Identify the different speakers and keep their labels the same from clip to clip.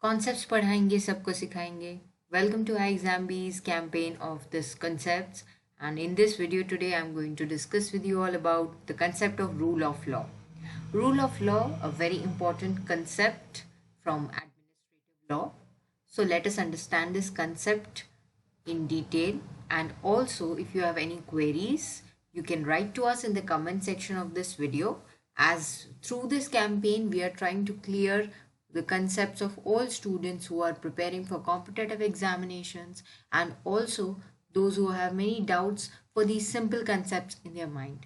Speaker 1: Concepts पढ़ाएंगे सबको सिखाएंगे. Welcome to iExamB's campaign of this concepts, and in this video today I'm going to discuss with you all about the concept of rule of law. Rule of law, a very important concept from administrative law. So let us understand this concept in detail, and also if you have any queries you can write to us in the comment section of this video, as through this campaign we are trying to clear the concepts of all students who are preparing for competitive examinations and also those who have many doubts for these simple concepts in their mind.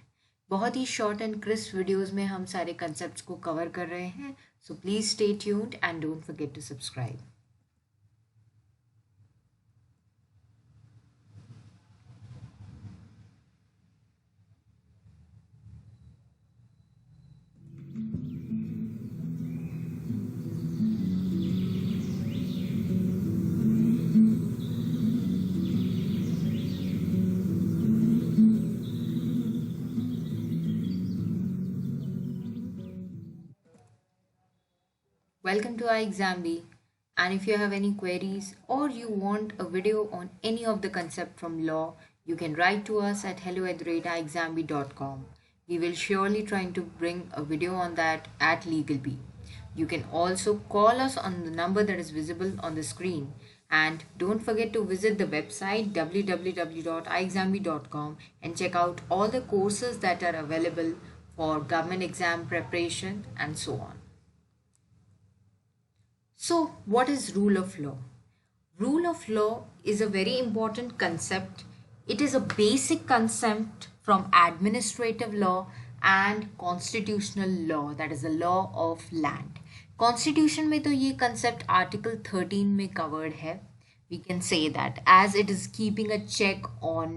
Speaker 1: बहुत ही short and crisp videos में हम सारे concepts को cover कर रहे हैं, so please stay tuned and don't forget to subscribe. Welcome to iExamB, and if you have any queries or you want a video on any of the concept from law, you can write to us at hello@iexamb.com. We will surely try to bring a video on that at LegalB. You can also call us on the number that is visible on the screen, and don't forget to visit the website www.iexamb.com and check out all the courses that are available for government exam preparation and so on. So, what is rule of law? Rule of law is a very important concept. It is a basic concept from administrative law and constitutional law, that is the law of land. Constitution में तो ये concept Article 13 में covered है. We can say that as it is keeping a check on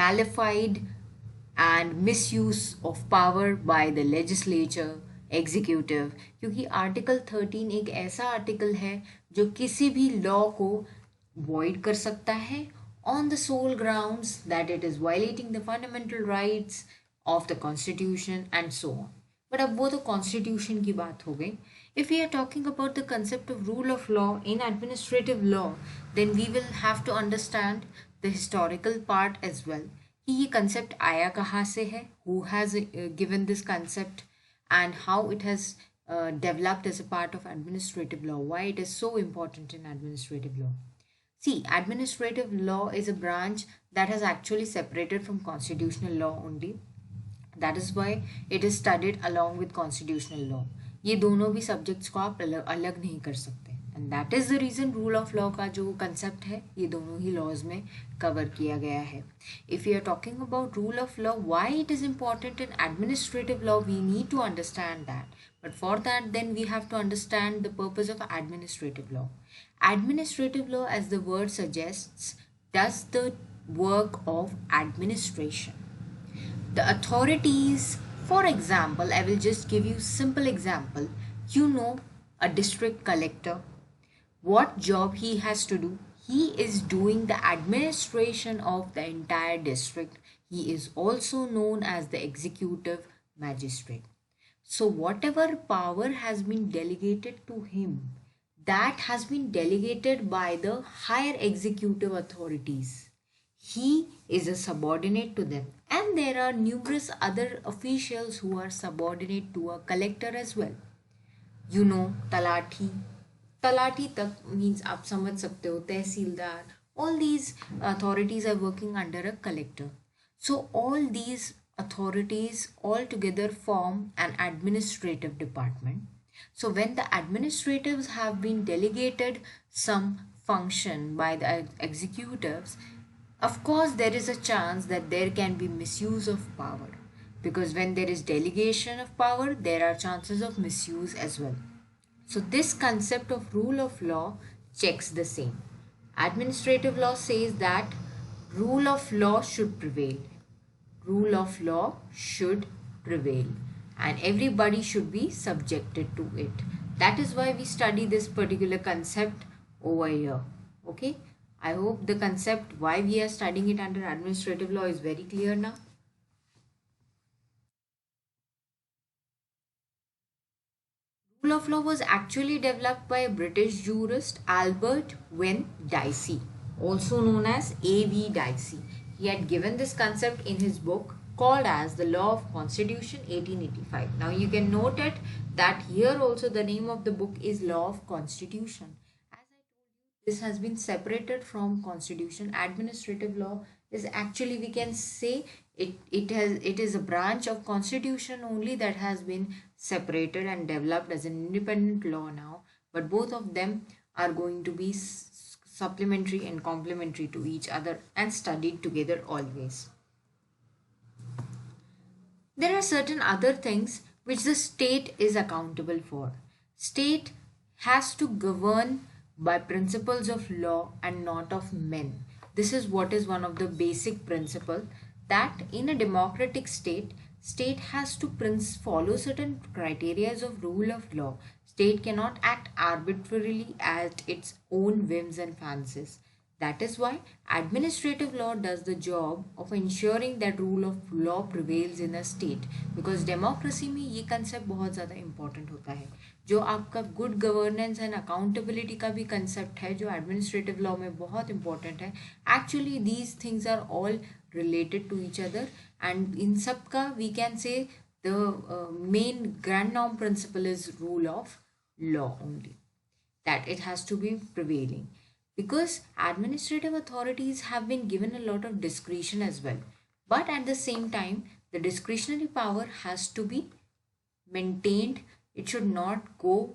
Speaker 1: malified and misuse of power by the legislature, executive, क्योंकि article 13 एक ऐसा article है जो किसी भी लॉ को वॉइड कर सकता है on the sole grounds that it is violating the fundamental rights of the constitution and so on. But अब वो तो कॉन्स्टिट्यूशन की बात हो गई. If we are talking about the concept of rule of law in administrative law, then we will have to understand the historical part as well, कि ये concept आया कहाँ से है, who has given this concept, and how it has developed as a part of administrative law, why it is so important in administrative law. See, administrative law is a branch that has actually separated from constitutional law only. That is why it is studied along with constitutional law. ये दोनों भी subjects को आप अलग नहीं कर सकते, and that is the reason rule of law का जो concept है ये दोनों ही laws में cover किया गया है. If we are talking about rule of law, why it is important in administrative law, we need to understand that. But for that, then we have to understand the purpose of administrative law. Administrative law, as the word suggests, does the work of administration. The authorities, for example, I will just give you simple example. You know, a district collector, what job he has to do? He is doing the administration of the entire district. He is also known as the executive magistrate. So whatever power has been delegated to him, that has been delegated by the higher executive authorities. He is a subordinate to them, and there are numerous other officials who are subordinate to a collector as well. You know, talathi तक means आप समझ सकते हो, तहसीलदार, all these authorities are working under a collector. So all these authorities all together form an administrative department. So when the administrators have been delegated some function by the executives, of course there is a chance that there can be misuse of power, because when there is delegation of power there are chances of misuse as well. So this concept of rule of law checks the same. Administrative law says that rule of law should prevail. Rule of law should prevail, and everybody should be subjected to it. That is why we study this particular concept over here. Okay, I hope the concept why we are studying it under administrative law is very clear now. Rule of law was actually developed by a British jurist Albert Wen Dicey, also known as A.V. Dicey. He had given this concept in his book called as the Law of Constitution 1885. Now you can note it that here also the name of the book is Law of Constitution. As I told you, this has been separated from Constitution. Administrative law is actually, we can say, it is a branch of Constitution only that has been separated and developed as an independent law now, but both of them are going to be supplementary and complementary to each other and studied together always. There are certain other things which the state is accountable for. State has to govern by principles of law and not of men. This is what is one of the basic principle, that in a democratic state has to follow certain criteria of rule of law. State cannot act arbitrarily at its own whims and fancies. That is why administrative law does the job of ensuring that rule of law prevails in a state, because democracy में ये concept बहुत ज़्यादा important होता है. जो आपका good governance and accountability का भी concept है, जो administrative law में बहुत important है. Actually these things are all related to each other, and in सब का we can say the main grand norm principle is rule of law only, that it has to be prevailing. Because administrative authorities have been given a lot of discretion as well, but at the same time the discretionary power has to be maintained. It should not go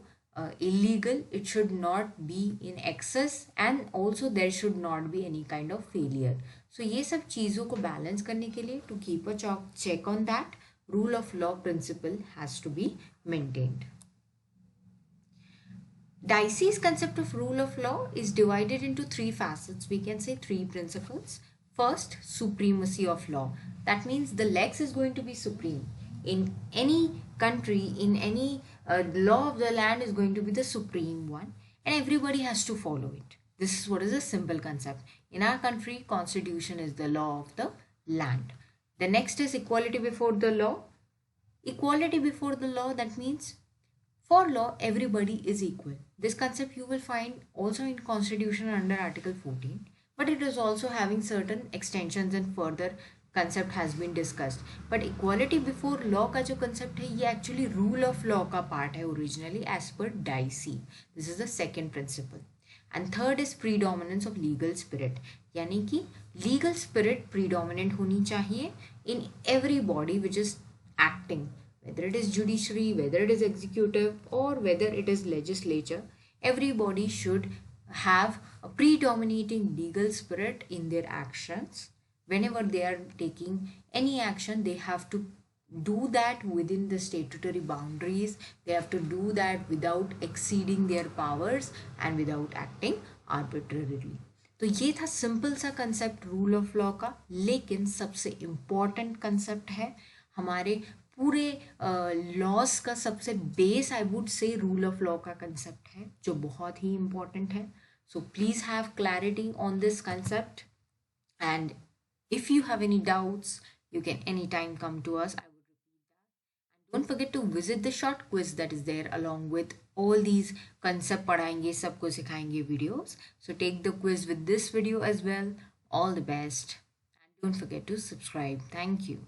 Speaker 1: illegal, it should not be in excess, and also there should not be any kind of failure. So ये सब चीज़ों को balance करने के लिए, to keep a check on that, rule of law principle has to be maintained. Dicey's concept of rule of law is divided into three facets. We can say three principles. First, supremacy of law. That means the lex is going to be supreme. In any country, in any law of the land is going to be the supreme one, and everybody has to follow it. This is what is a simple concept. In our country, constitution is the law of the land. The next is equality before the law. Equality before the law, that means for law, everybody is equal. This concept you will find also in Constitution under Article 14, but it is also having certain extensions and further concept has been discussed. But equality before law का जो concept है, ये actually rule of law का part है originally as per Dicey. This is the second principle. And third is predominance of legal spirit. यानी कि legal spirit predominant होनी चाहिए in every body which is acting. Whether it is judiciary, whether it is executive, or whether it is legislature, everybody should have a predominating legal spirit in their actions. Whenever they are taking any action, they have to do that within the statutory boundaries. They have to do that without exceeding their powers and without acting arbitrarily. तो ये था simple सा concept rule of law का, लेकिन सबसे important concept है हमारे पूरे लॉस का सबसे base, I would say rule of law का कंसेप्ट है, जो बहुत ही इम्पॉर्टेंट है. So please have clarity on this concept, and if you have any doubts, you can anytime come to us. I would repeat that. And don't forget to visit the short quiz that is there along with all these concept पढ़ाएंगे, सबको सिखाएंगे videos. So take the quiz with this video as well. All the best. And don't forget to subscribe. Thank you.